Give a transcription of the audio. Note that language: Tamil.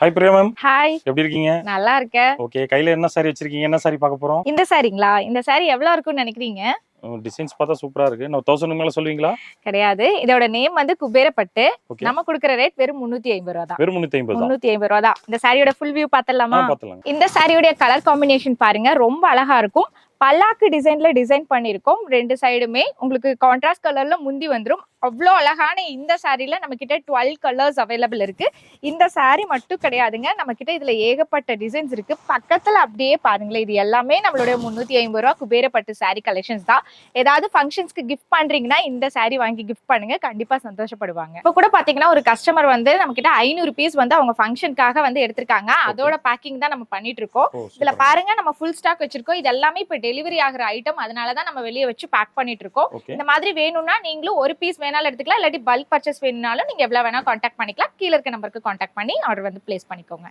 ஹாய் பிரியா மேம், ஹாய், எப்படி இருக்கீங்க? நல்லா இருக்கேன். ஓகே, கையில என்ன சாரி வச்சிருக்கீங்க? என்ன சாரி பார்க்க போறோம்? இந்த சாரிங்களா? இந்த சாரி எவ்வளோ இருக்கும்னு நினைக்கிறீங்க? டிசைன்ஸ் பார்த்தா சூப்பரா இருக்கு. நான் 1000 மேல சொல்லுவீங்களா? கிடையாது. இதோட நேம் வந்து குபேரப்பட்டு. ஓகே, நம்ம குடுக்குற ரேட் வெறும் 350 ரூபா தான். வெறும் 350 தான். 350 தான். இந்த சாரியோட ஃபுல் வியூ பார்த்தலாமா? பார்த்தலாங்க. இந்த சாரியோட கலர் காம்பினேஷன் பாருங்க, ரொம்ப அழகா இருக்கும். பல்லாக்கு டிசைன்ல டிசைன் பண்ணியிருக்கோம். ரெண்டு சைடுமே உங்களுக்கு கான்ட்ராஸ்ட் கலர்ல முந்தி வந்துரும். அவ்வளோ அழகான இந்த சாரில நம்ம கிட்ட 12 கலர்ஸ் அவைலபிள் இருக்கு. இந்த சாரி மட்டும் கிடையாதுங்க, நம்ம கிட்ட இதுல ஏகப்பட்ட டிசைன்ஸ் இருக்கு. பக்கத்துல அப்படியே பாருங்களேன், இது எல்லாமே நம்மளுடைய 350 ரூபா குபேரப்பட்டு சாரி கலெக்ஷன்ஸ் தான். ஏதாவது ஃபங்க்ஷன்ஸ்க்கு கிஃப்ட் பண்றீங்கன்னா இந்த சாரி வாங்கி கிஃப்ட் பண்ணுங்க, கண்டிப்பா சந்தோஷப்படுவாங்க. இப்போ கூட பாத்தீங்கன்னா ஒரு கஸ்டமர் வந்து நம்ம கிட்ட 500 பீஸ் வந்து அவங்க ஃபங்க்ஷனுக்காக வந்து எடுத்திருக்காங்க. அதோட பேக்கிங் தான் நம்ம பண்ணிட்டு இருக்கோம். இதுல பாருங்க, நம்ம ஃபுல் ஸ்டாக் வச்சிருக்கோம். இது எல்லாமே இப்ப டெலிவரி ஆகிற ஐட்டம், அதனால தான் நம்ம வெளியே வச்சு பேக் பண்ணிட்டு இருக்கோம். இந்த மாதிரி வேணும்னா நீங்களும் ஒரு பீஸ் வேணாலும் எடுத்துக்கலாம், இல்லாட்டி பல்க் பர்ச்சேஸ் வேணும்னாலும் நீங்க எவ்வளவு வேணா கான்டாக்ட் பண்ணிக்கலாம். கீழ இருக்க நம்பருக்கு கான்டாக்ட் பண்ணி ஆர்டர் வந்து பிளேஸ் பண்ணிக்கோங்க.